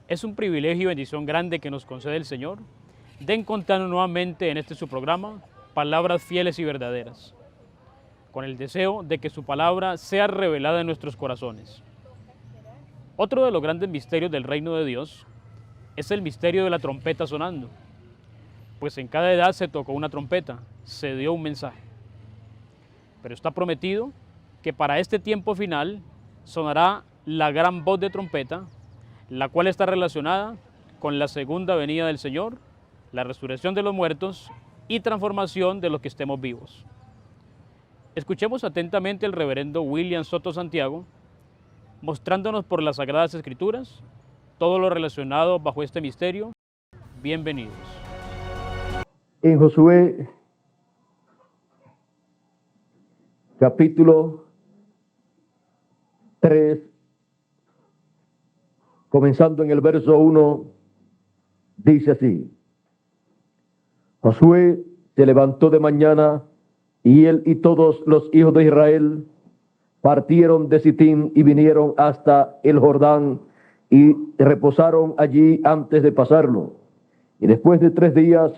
Es un privilegio y bendición grande que nos concede el Señor de encontrarnos nuevamente en este su programa, Palabras Fieles y Verdaderas, con el deseo de que su palabra sea revelada en nuestros corazones. Otro de los grandes misterios del reino de Dios es el misterio de la trompeta sonando, pues en cada edad se tocó una trompeta, se dio un mensaje. Pero está prometido que para este tiempo final sonará la gran voz de trompeta, la cual está relacionada con la segunda venida del Señor, la resurrección de los muertos y transformación de los que estemos vivos. Escuchemos atentamente al reverendo William Soto Santiago, mostrándonos por las Sagradas Escrituras todo lo relacionado bajo este misterio. Bienvenidos. En Josué, capítulo 3, comenzando en el verso 1, dice así: Josué se levantó de mañana, y él y todos los hijos de Israel partieron de Sitín y vinieron hasta el Jordán y reposaron allí antes de pasarlo. Y después de 3 días,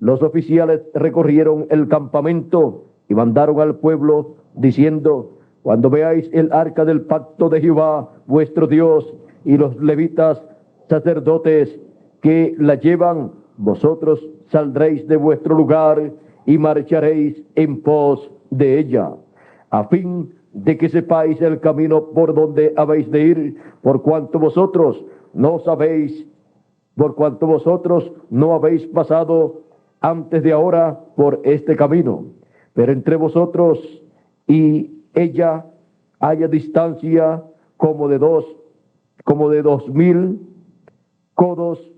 los oficiales recorrieron el campamento y mandaron al pueblo diciendo: cuando veáis el arca del pacto de Jehová vuestro Dios y los levitas sacerdotes que la llevan, vosotros saldréis de vuestro lugar y marcharéis en pos de ella, a fin de que sepáis el camino por donde habéis de ir, por cuanto vosotros no habéis pasado antes de ahora por este camino. Pero entre vosotros y ella haya distancia como de 2000 codos,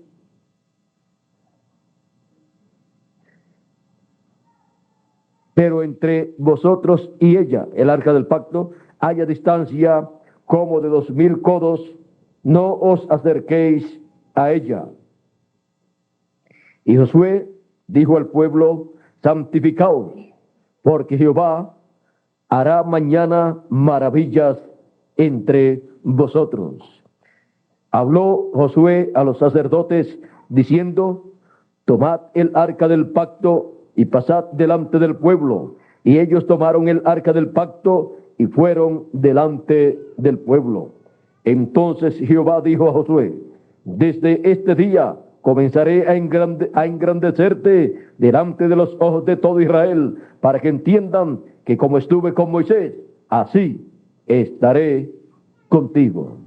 pero entre vosotros y ella, el arca del pacto, haya distancia como de 2000 codos, no os acerquéis a ella. Y Josué dijo al pueblo: santificaos, porque Jehová hará mañana maravillas entre vosotros. Habló Josué a los sacerdotes diciendo: tomad el arca del pacto y pasad delante del pueblo. Y ellos tomaron el arca del pacto y fueron delante del pueblo. Entonces Jehová dijo a Josué: desde este día comenzaré a engrandecerte delante de los ojos de todo Israel, para que entiendan que como estuve con Moisés, así estaré contigo.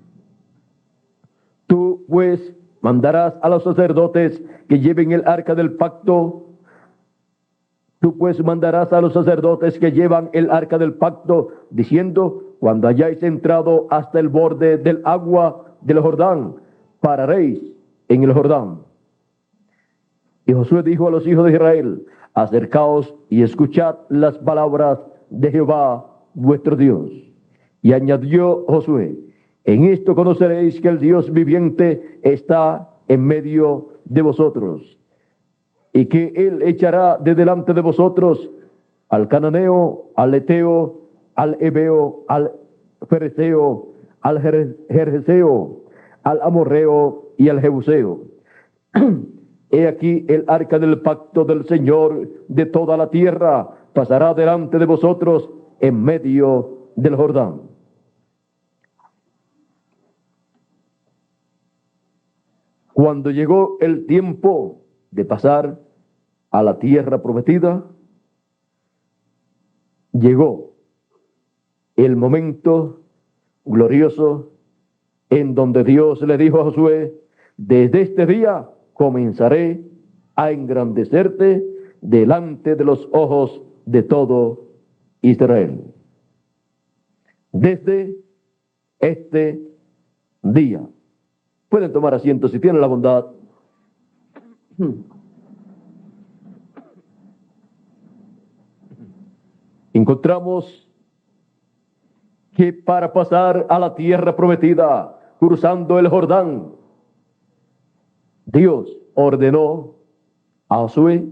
Tú pues mandarás a los sacerdotes que lleven el arca del pacto. Tú pues mandarás a los sacerdotes que llevan el arca del pacto, diciendo: cuando hayáis entrado hasta el borde del agua del Jordán, pararéis en el Jordán. Y Josué dijo a los hijos de Israel: acercaos y escuchad las palabras de Jehová vuestro Dios. Y añadió Josué: en esto conoceréis que el Dios viviente está en medio de vosotros, y que él echará de delante de vosotros al cananeo, al eteo, al heveo, al ferezeo, al gergeseo, al amorreo y al jebuseo. He aquí el arca del pacto del Señor de toda la tierra pasará delante de vosotros en medio del Jordán. Cuando llegó el tiempo de pasar a la tierra prometida, llegó el momento glorioso en donde Dios le dijo a Josué: desde este día comenzaré a engrandecerte delante de los ojos de todo Israel. Desde este día. Pueden tomar asiento si tienen la bondad. Encontramos que para pasar a la tierra prometida, cruzando el Jordán, Dios ordenó a Josué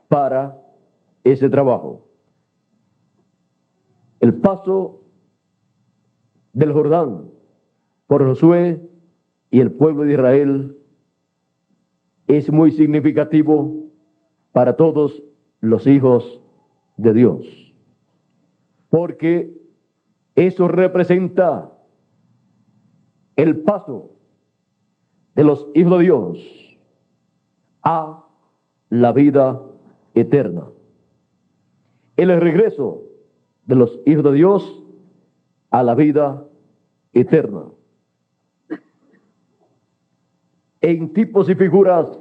para ese trabajo. El paso del Jordán por Josué y el pueblo de Israel es muy significativo para todos los hijos de Dios, porque eso representa el paso de los hijos de Dios a la vida eterna, el regreso de los hijos de Dios a la vida eterna. En tipos y figuras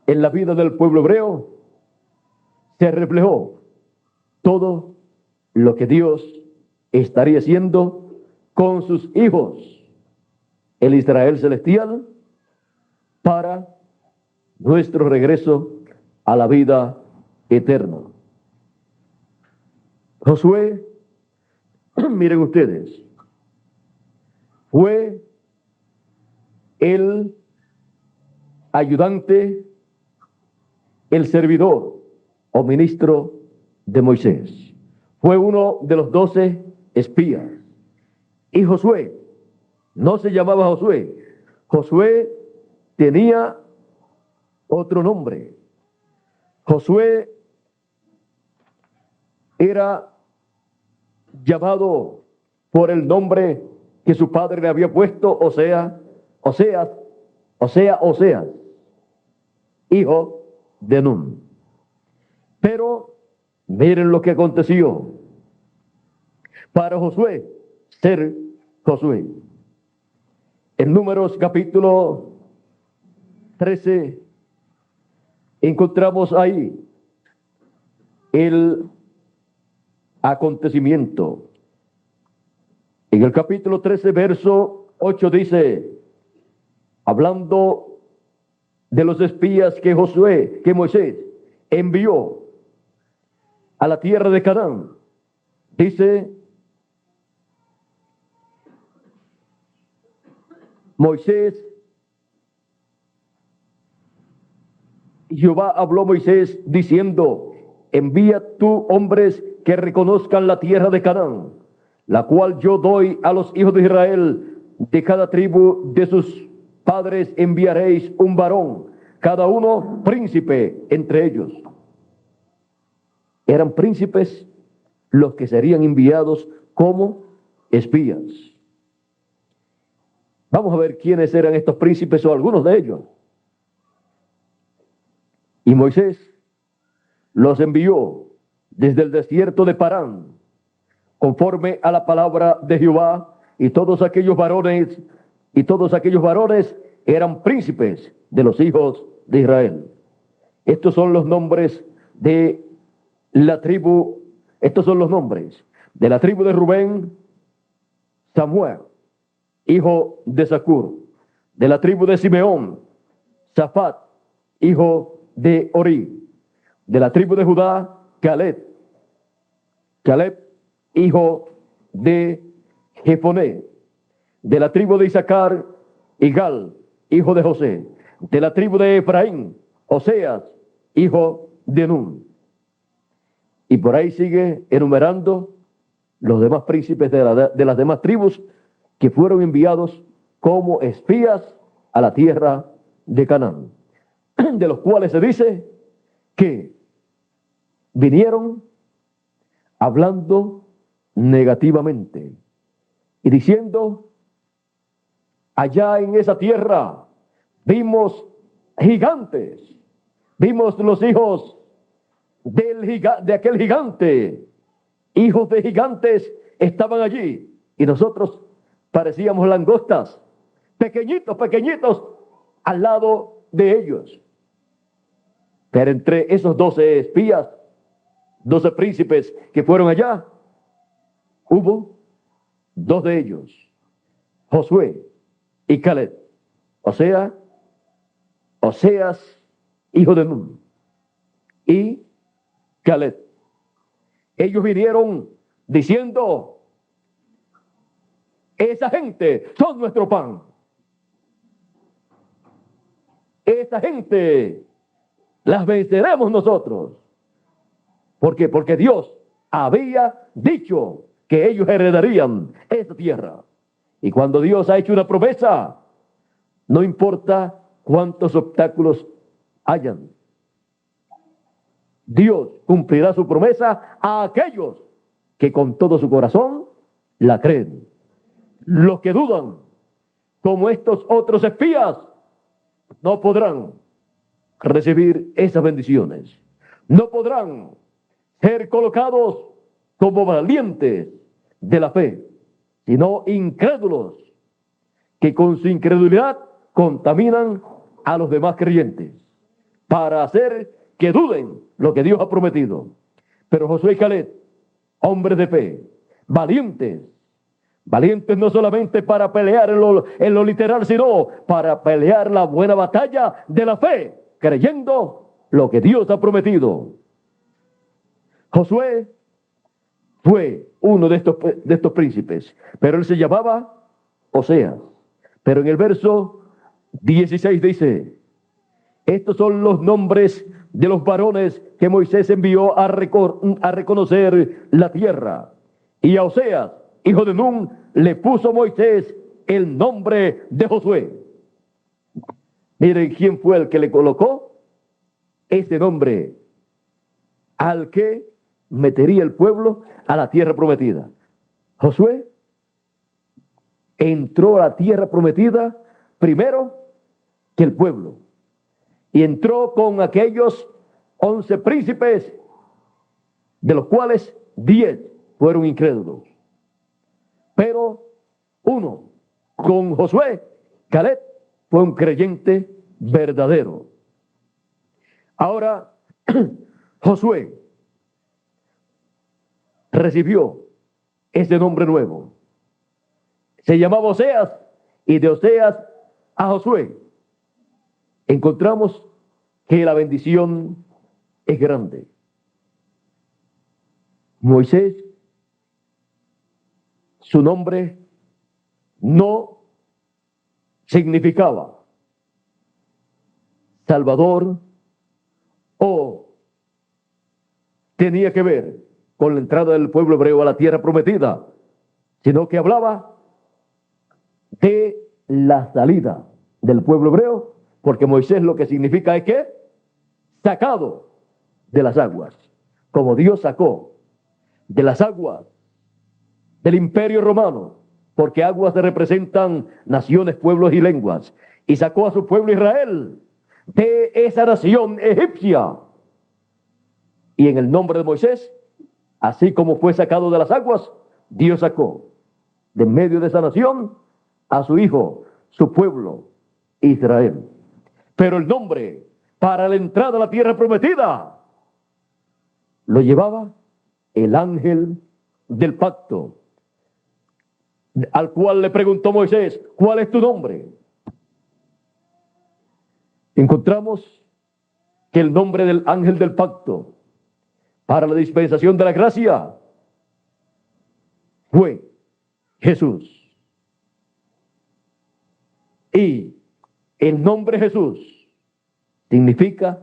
en la vida del pueblo hebreo se reflejó todo lo que Dios estaría haciendo con sus hijos, el Israel celestial, para nuestro regreso a la vida eterna. Josué, miren ustedes, fue el ayudante, el servidor o ministro de Moisés. Fue uno de los 12 espías. Y Josué no se llamaba Josué. Josué tenía otro nombre. Josué era llamado por el nombre que su padre le había puesto, Oseas, hijo de Nun. Pero miren lo que aconteció para Josué ser Josué. En Números capítulo 13 encontramos ahí el acontecimiento. En el capítulo 13, verso 8 dice, hablando de los espías que Moisés envió a la tierra de Canaán, dice, Moisés, Jehová habló a Moisés diciendo, envía tú hombres que reconozcan la tierra de Canaán, la cual yo doy a los hijos de Israel. De cada tribu de sus padres enviaréis un varón, cada uno príncipe entre ellos. Eran príncipes los que serían enviados como espías. Vamos a ver quiénes eran estos príncipes o algunos de ellos. Y Moisés los envió desde el desierto de Parán, conforme a la palabra de Jehová, y todos aquellos varones eran príncipes de los hijos de Israel. Estos son los nombres de la tribu, de la tribu de Rubén, Samuel, hijo de Zacur; de la tribu de Simeón, Zafat, hijo de Ori; de la tribu de Judá, Caleb, hijo de Jefoné; de la tribu de Isaacar, Igal, hijo de José; de la tribu de Efraín, Oseas, hijo de Nun. Y por ahí sigue enumerando los demás príncipes de las demás tribus que fueron enviados como espías a la tierra de Canaán, de los cuales se dice que vinieron hablando negativamente y diciendo, allá en esa tierra vimos gigantes, vimos los hijos de aquel gigante, hijos de gigantes estaban allí y nosotros parecíamos langostas, pequeñitos al lado de ellos. Pero entre esos 12 espías, 12 príncipes que fueron allá, hubo 2 de ellos, Josué y Caleb, Oseas, hijo de Nun, y Caleb. Ellos vinieron diciendo, esa gente son nuestro pan. Esa gente las venceremos nosotros. ¿Por qué? Porque Dios había dicho que ellos heredarían esa tierra. Y cuando Dios ha hecho una promesa, no importa cuántos obstáculos hayan, Dios cumplirá su promesa a aquellos que con todo su corazón la creen. Los que dudan, como estos otros espías, no podrán recibir esas bendiciones. No podrán ser colocados como valientes de la fe, sino incrédulos que con su incredulidad contaminan a los demás creyentes para hacer que duden lo que Dios ha prometido. Pero Josué y Caleb, hombres de fe, valientes no solamente para pelear en lo literal, sino para pelear la buena batalla de la fe, creyendo lo que Dios ha prometido. Josué fue uno de estos príncipes, pero él se llamaba Oseas. Pero en el verso 16 dice: estos son los nombres de los varones que Moisés envió a reconocer la tierra. Y a Oseas, hijo de Nun, le puso Moisés el nombre de Josué. Miren quién fue el que le colocó ese nombre al que metería el pueblo a la tierra prometida. Josué entró a la tierra prometida primero que el pueblo, y entró con aquellos 11 príncipes, de los cuales 10 fueron incrédulos. Pero uno, con Josué, Caleb, fue un creyente verdadero. Ahora, Josué recibió ese nombre nuevo. Se llamaba Oseas, y de Oseas a Josué encontramos que la bendición es grande. Moisés, su nombre no significaba Salvador o tenía que ver con la entrada del pueblo hebreo a la tierra prometida, sino que hablaba de la salida del pueblo hebreo, porque Moisés lo que significa es que sacado de las aguas, como Dios sacó de las aguas del Imperio Romano, porque aguas se representan naciones, pueblos y lenguas, y sacó a su pueblo Israel de esa nación egipcia. Y en el nombre de Moisés, así como fue sacado de las aguas, Dios sacó de en medio de esa nación a su hijo, su pueblo, Israel. Pero el nombre para la entrada a la tierra prometida lo llevaba el ángel del pacto, al cual le preguntó Moisés: ¿cuál es tu nombre? Encontramos que el nombre del ángel del pacto para la dispensación de la gracia fue Jesús. Y el nombre Jesús significa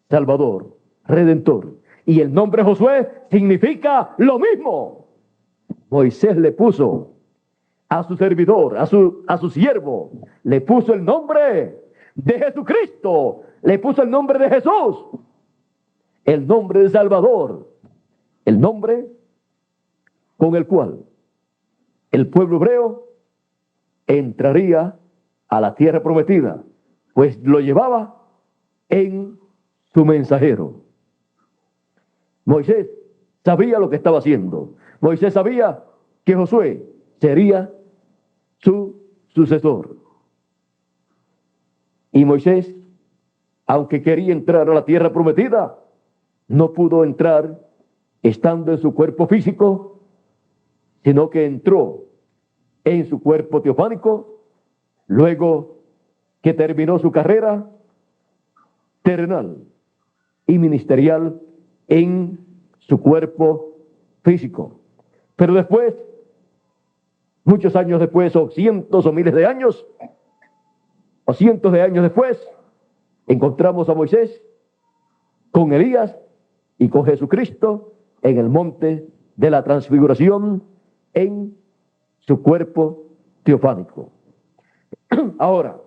Salvador, Redentor. Y el nombre Josué significa lo mismo. Moisés le puso a su servidor, a su siervo, le puso el nombre de Jesucristo, le puso el nombre de Jesús, el nombre de Salvador, el nombre con el cual el pueblo hebreo entraría a la tierra prometida, pues lo llevaba en su mensajero. Moisés sabía lo que estaba haciendo. Moisés sabía que Josué sería su sucesor. Y Moisés, aunque quería entrar a la tierra prometida, no pudo entrar estando en su cuerpo físico, sino que entró en su cuerpo teofánico, luego que terminó su carrera terrenal y ministerial en su cuerpo físico. Pero después, muchos años después, o cientos o miles de años, o cientos de años después, encontramos a Moisés con Elías y con Jesucristo en el monte de la transfiguración en su cuerpo teofánico. Ahora,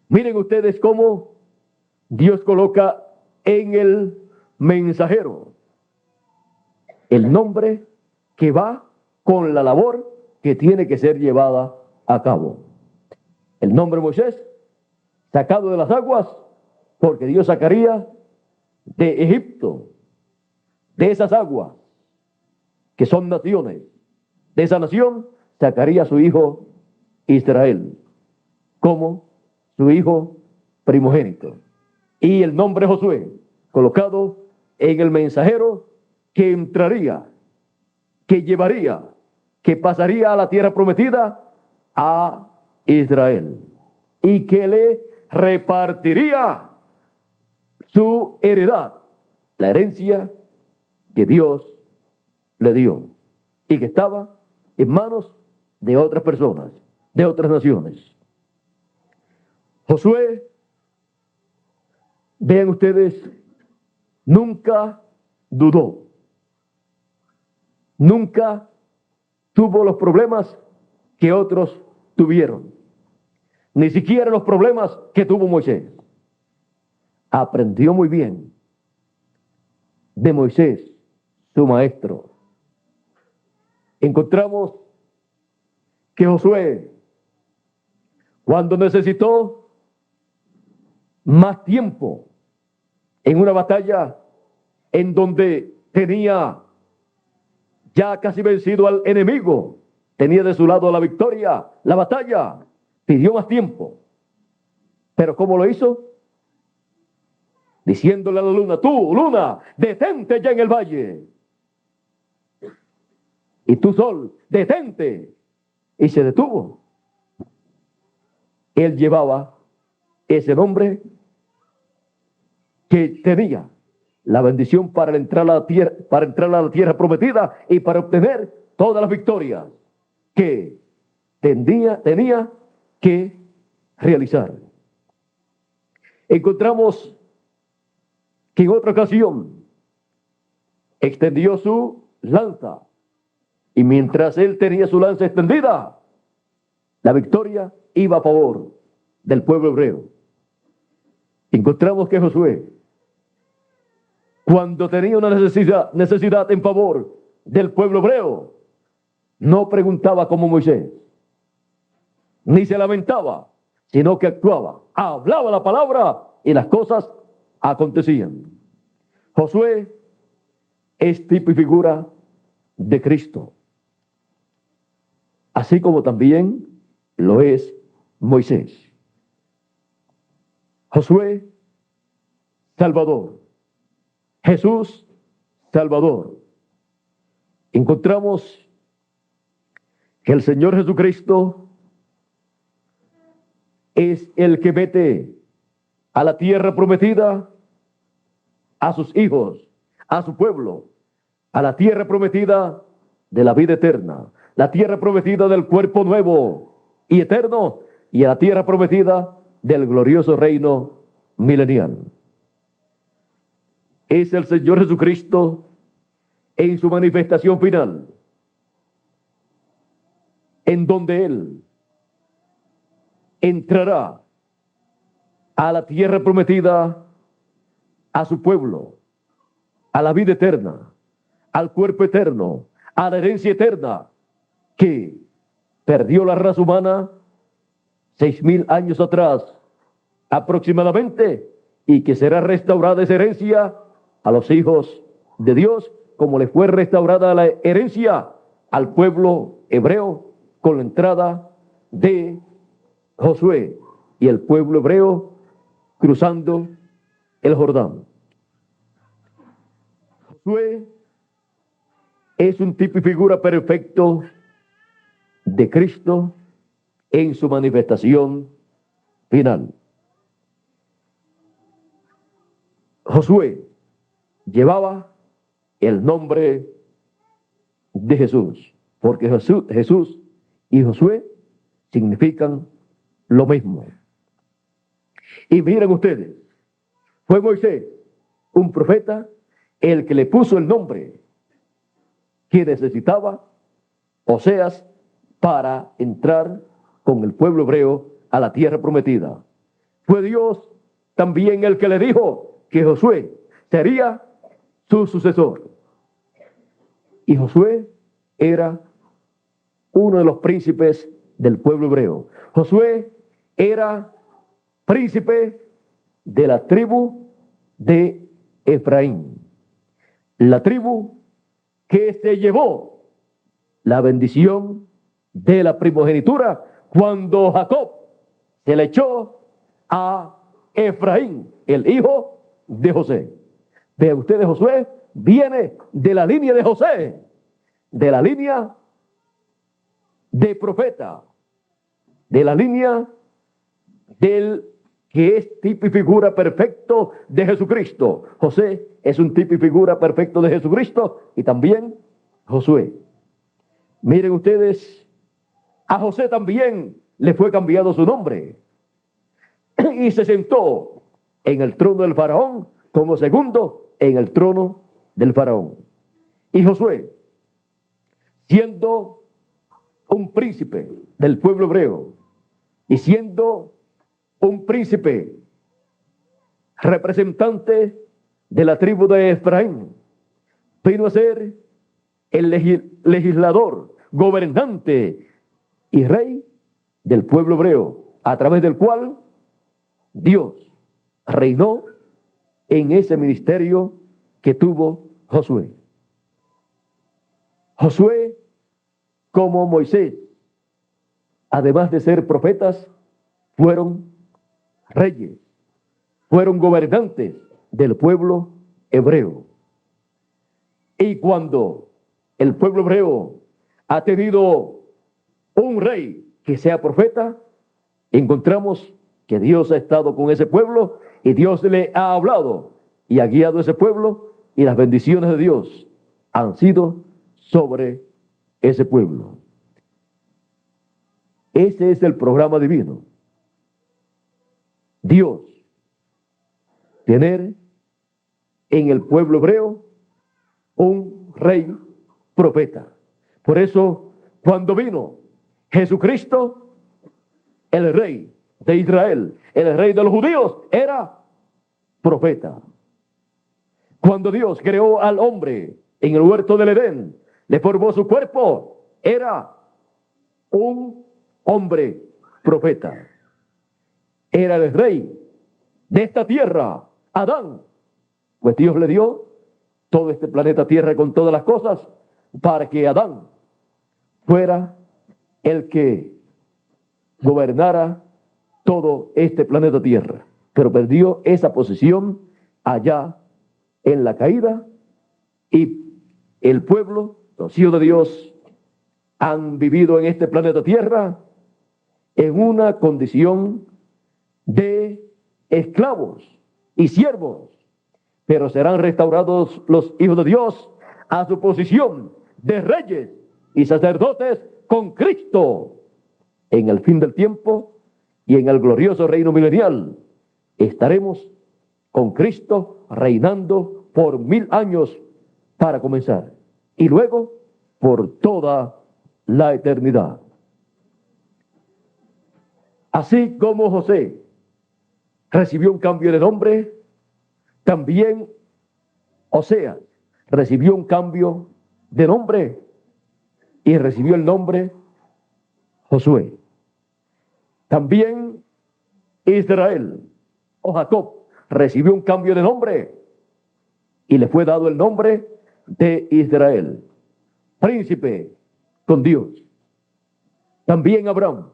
miren ustedes cómo Dios coloca en el mensajero el nombre que va con la labor que tiene que ser llevada a cabo. El nombre Moisés, sacado de las aguas, porque Dios sacaría de Egipto, de esas aguas que son naciones. De esa nación sacaría a su hijo Israel como su hijo primogénito. Y el nombre Josué, colocado en el mensajero que entraría, que llevaría, que pasaría a la tierra prometida a Israel y que le repartiría su heredad, la herencia que Dios le dio y que estaba en manos de otras personas, de otras naciones. Josué, vean ustedes, nunca dudó, nunca tuvo los problemas que otros tuvieron, ni siquiera los problemas que tuvo Moisés. Aprendió muy bien de Moisés, su maestro. Encontramos que Josué, cuando necesitó más tiempo en una batalla en donde tenía ya casi vencido al enemigo, tenía de su lado la victoria, la batalla, pidió más tiempo. Pero ¿cómo lo hizo? Diciéndole a la luna: tú, luna, detente ya en el valle. Y tú, sol, detente. Y se detuvo. Él llevaba ese nombre que tenía la bendición para entrar a la tierra prometida y para obtener todas las victorias que tenía que realizar. Encontramos que en otra ocasión extendió su lanza, y mientras él tenía su lanza extendida, la victoria iba a favor del pueblo hebreo. Encontramos que Josué, cuando tenía una necesidad en favor del pueblo hebreo, no preguntaba como Moisés, ni se lamentaba, sino que actuaba, hablaba la palabra y las cosas acontecían. Josué es tipo y figura de Cristo, así como también lo es Moisés. Josué, Salvador. Jesús, Salvador. Encontramos que el Señor Jesucristo es el que mete a la tierra prometida a sus hijos, a su pueblo, a la tierra prometida de la vida eterna, la tierra prometida del cuerpo nuevo y eterno, y a la tierra prometida del glorioso reino milenial. Es el Señor Jesucristo en su manifestación final, en donde Él entrará a la tierra prometida, a su pueblo, a la vida eterna, al cuerpo eterno, a la herencia eterna que perdió la raza humana 6,000 años atrás aproximadamente, y que será restaurada esa herencia a los hijos de Dios, como le fue restaurada la herencia al pueblo hebreo con la entrada de Josué y el pueblo hebreo cruzando el Jordán. Josué es un tipo y figura perfecto de Cristo en su manifestación final. Josué llevaba el nombre de Jesús, porque Jesús y Josué significan lo mismo. Y miren ustedes, fue Moisés, un profeta, el que le puso el nombre que necesitaba Oseas para entrar con el pueblo hebreo a la tierra prometida. Fue Dios también el que le dijo que Josué sería su sucesor. Y Josué era uno de los príncipes del pueblo hebreo. Josué era príncipe de la tribu de Efraín, la tribu que se llevó la bendición de la primogenitura cuando Jacob se le echó a Efraín, el hijo de José. Vean ustedes, Josué viene de la línea de José, de la línea de profeta, de la línea del que es tipo y figura perfecto de Jesucristo. José es un tipo y figura perfecto de Jesucristo, y también Josué. Miren ustedes, a José también le fue cambiado su nombre y se sentó en el trono del faraón como segundo en el trono del faraón. Y Josué, siendo un príncipe del pueblo hebreo y siendo un príncipe representante de la tribu de Efraín, vino a ser el legislador, gobernante y rey del pueblo hebreo, a través del cual Dios reinó en ese ministerio que tuvo Josué. Josué, como Moisés, además de ser profetas, fueron reyes, fueron gobernantes del pueblo hebreo. Y cuando el pueblo hebreo ha tenido un rey que sea profeta, encontramos que Dios ha estado con ese pueblo y Dios le ha hablado y ha guiado a ese pueblo, y las bendiciones de Dios han sido sobre ese pueblo. Ese es el programa divino. Dios tener en el pueblo hebreo un rey profeta. Por eso, cuando vino Jesucristo, el rey de Israel, el rey de los judíos, era profeta. Cuando Dios creó al hombre en el huerto del Edén, le formó su cuerpo, era un hombre profeta. Era el rey de esta tierra, Adán. Pues Dios le dio todo este planeta Tierra con todas las cosas para que Adán fuera el que gobernara todo este planeta Tierra. Pero perdió esa posición allá en la caída, y el pueblo, los hijos de Dios, han vivido en este planeta Tierra en una condición de esclavos y siervos, pero serán restaurados los hijos de Dios a su posición de reyes y sacerdotes con Cristo en el fin del tiempo, y en el glorioso reino milenial estaremos con Cristo reinando por 1000 años para comenzar, y luego por toda la eternidad. Así como José recibió un cambio de nombre, también Oseas recibió un cambio de nombre y recibió el nombre Josué. También Israel o Jacob recibió un cambio de nombre y le fue dado el nombre de Israel, príncipe con Dios. También Abraham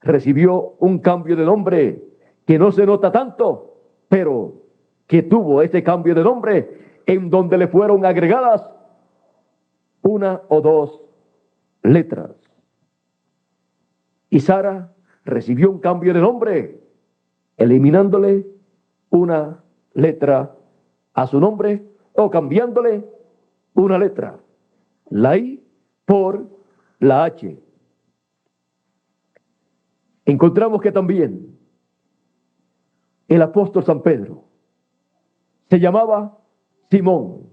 recibió un cambio de nombre que no se nota tanto, pero que tuvo este cambio de nombre en donde le fueron agregadas una o dos letras. Y Sara recibió un cambio de nombre, eliminándole una letra a su nombre o cambiándole una letra, la I por la H. Encontramos que también el apóstol San Pedro se llamaba Simón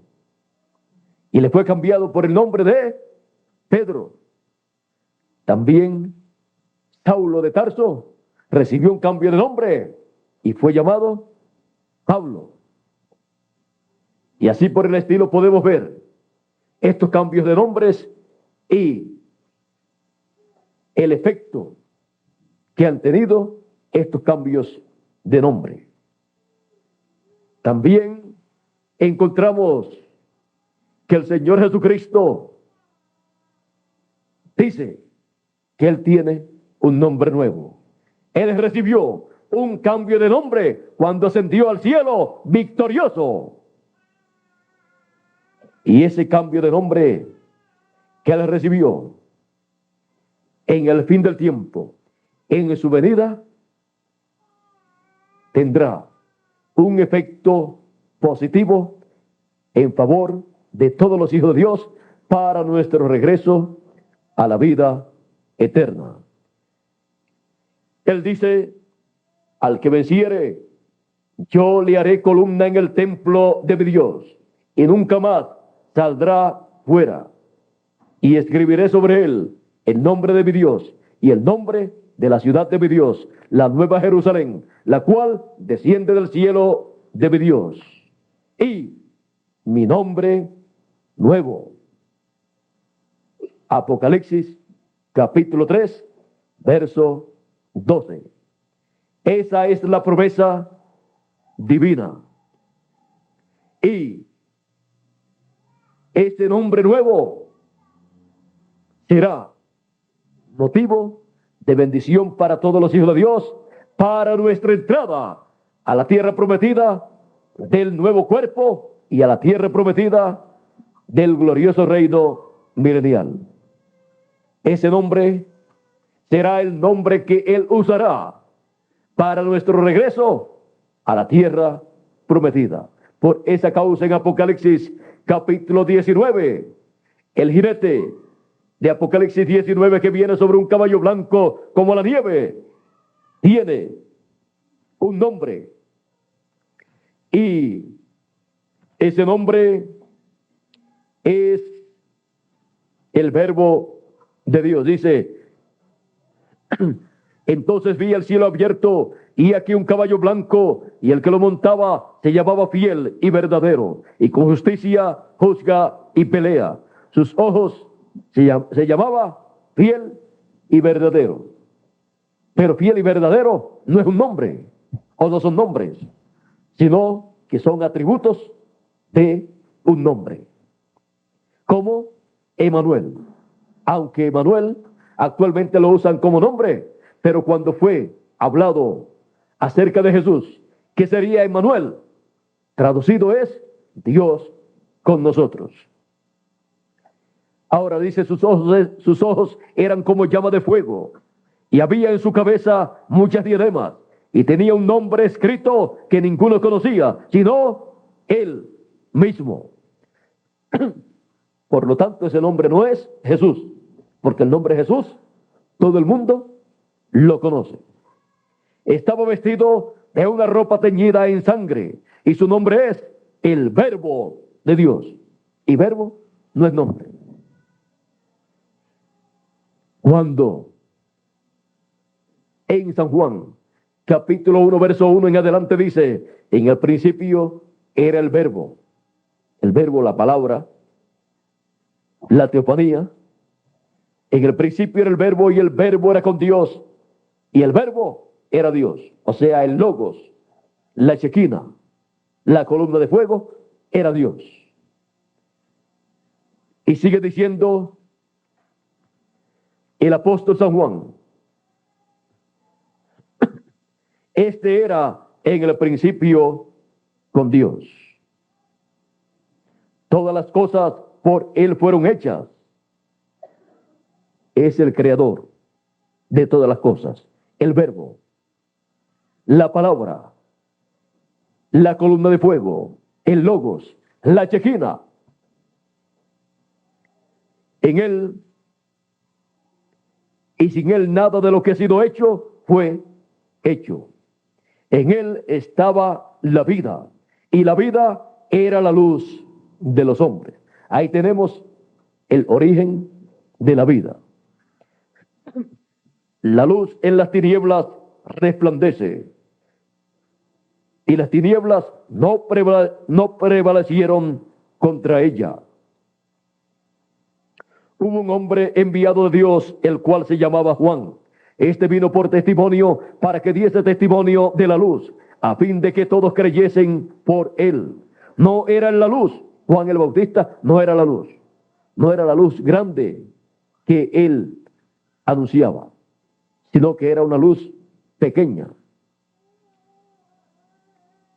y le fue cambiado por el nombre de Pedro. También Saulo de Tarso recibió un cambio de nombre y fue llamado Pablo. Y así por el estilo podemos ver estos cambios de nombres y el efecto que han tenido estos cambios de nombre. También encontramos que el Señor Jesucristo dice que Él tiene un nombre nuevo. Él recibió un cambio de nombre cuando ascendió al cielo victorioso. Y ese cambio de nombre que Él recibió en el fin del tiempo, en su venida, tendrá un efecto positivo en favor de todos los hijos de Dios para nuestro regreso a la vida eterna. Él dice: al que venciere, yo le haré columna en el templo de mi Dios, y nunca más saldrá fuera. Y escribiré sobre él el nombre de mi Dios y el nombre de la ciudad de mi Dios, la nueva Jerusalén, la cual desciende del cielo de mi Dios, y mi nombre nuevo. Apocalipsis capítulo 3, verso 12. Esa es la promesa divina. Y ese nombre nuevo será motivo de bendición para todos los hijos de Dios, para nuestra entrada a la tierra prometida del nuevo cuerpo y a la tierra prometida del glorioso reino milenial. Ese nombre será el nombre que Él usará para nuestro regreso a la tierra prometida. Por esa causa, en Apocalipsis capítulo 19, el jinete de Apocalipsis 19, que viene sobre un caballo blanco como la nieve, tiene un nombre, y ese nombre es el Verbo de Dios. Dice: entonces vi el cielo abierto, y aquí un caballo blanco, y el que lo montaba se llamaba Fiel y Verdadero, y con justicia juzga y pelea. Sus ojos se llamaba Fiel y Verdadero. Pero Fiel y Verdadero no es un nombre, o no son nombres, sino que son atributos de un nombre. Como Emanuel. Aunque Emanuel actualmente lo usan como nombre, pero cuando fue hablado acerca de Jesús, ¿qué sería Emanuel? Traducido es Dios con nosotros. Ahora dice: sus ojos eran como llama de fuego, y había en su cabeza muchas diademas, y tenía un nombre escrito que ninguno conocía, sino él mismo. Por lo tanto, ese nombre no es Jesús, porque el nombre Jesús todo el mundo lo conoce. Estaba vestido de una ropa teñida en sangre, y su nombre es el Verbo de Dios. Y verbo no es nombre. Cuando en San Juan capítulo 1, verso 1 en adelante dice: en el principio era el Verbo, la palabra, la teofanía. En el principio era el Verbo, y el Verbo era con Dios, y el Verbo era Dios. O sea, el Logos, la Shekinah, la columna de fuego, era Dios. Y sigue diciendo el apóstol San Juan: este era en el principio con Dios. Todas las cosas por Él fueron hechas. Es el creador de todas las cosas. El Verbo, la palabra, la columna de fuego, el Logos, la Shekinah. En Él y sin Él nada de lo que ha sido hecho fue hecho. En Él estaba la vida, y la vida era la luz de los hombres. Ahí tenemos el origen de la vida. La luz en las tinieblas resplandece, y las tinieblas no prevalecieron contra ella. Hubo un hombre enviado de Dios, el cual se llamaba Juan. Este vino por testimonio para que diese testimonio de la luz, a fin de que todos creyesen por él. No era la luz, Juan el Bautista no era la luz. No era la luz grande que él anunciaba, sino que era una luz pequeña.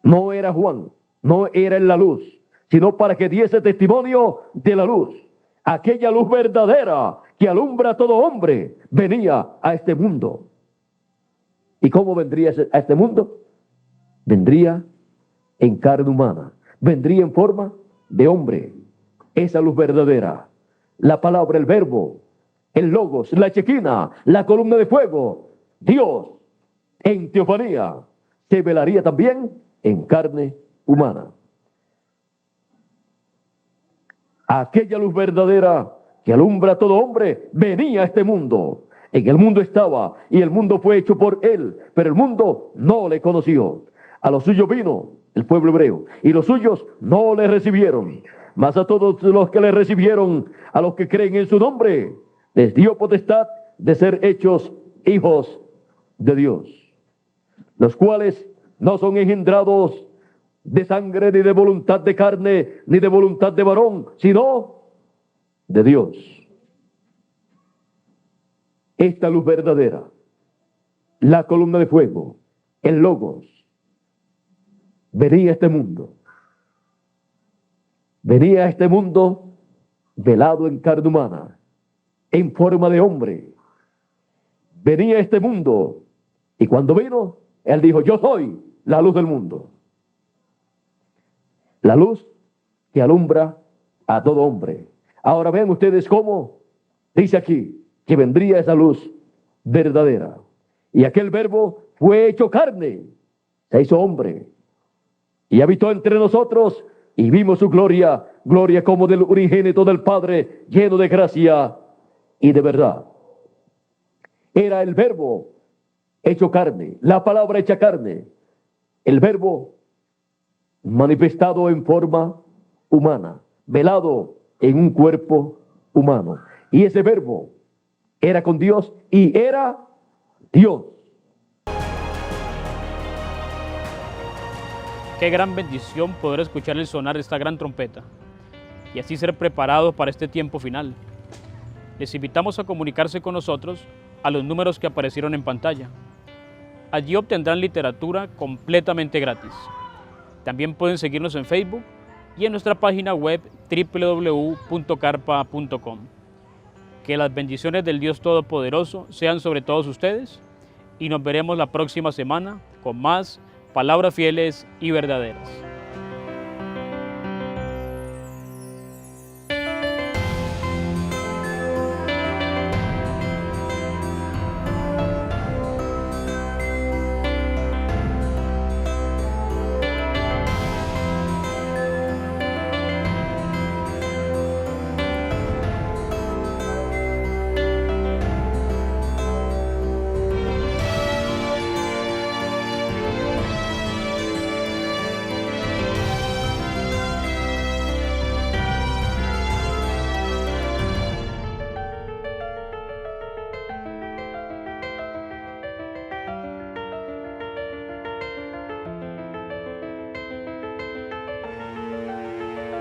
No era Juan, no era en la luz, sino para que diese testimonio de la luz. Aquella luz verdadera que alumbra a todo hombre venía a este mundo. ¿Y cómo vendría a este mundo? Vendría en carne humana, vendría en forma de hombre. Esa luz verdadera, la palabra, el verbo, el logos, la chequina, la columna de fuego, Dios en teofanía, se velaría también en carne humana. Aquella luz verdadera que alumbra a todo hombre venía a este mundo. En el mundo estaba y el mundo fue hecho por él, pero el mundo no le conoció. A los suyos vino el pueblo hebreo y los suyos no le recibieron. Mas a todos los que le recibieron, a los que creen en su nombre, les dio potestad de ser hechos hijos de Dios, los cuales no son engendrados de sangre, ni de voluntad de carne, ni de voluntad de varón, sino de Dios. Esta luz verdadera, la columna de fuego, el logos, venía a este mundo. Venía a este mundo velado en carne humana, en forma de hombre. Venía a este mundo y cuando vino, él dijo: yo soy la luz del mundo. La luz que alumbra a todo hombre. Ahora vean ustedes cómo dice aquí que vendría esa luz verdadera. Y aquel verbo fue hecho carne, se hizo hombre y habitó entre nosotros y vimos su gloria, gloria como del unigénito del Padre, lleno de gracia y de verdad. Era el verbo hecho carne, la palabra hecha carne, el verbo manifestado en forma humana, velado en un cuerpo humano. Y ese verbo era con Dios y era Dios. Qué gran bendición poder escuchar el sonar de esta gran trompeta y así ser preparados para este tiempo final. Les invitamos a comunicarse con nosotros a los números que aparecieron en pantalla. Allí obtendrán literatura completamente gratis. También pueden seguirnos en Facebook y en nuestra página web www.carpa.com. Que las bendiciones del Dios Todopoderoso sean sobre todos ustedes y nos veremos la próxima semana con más palabras fieles y verdaderas.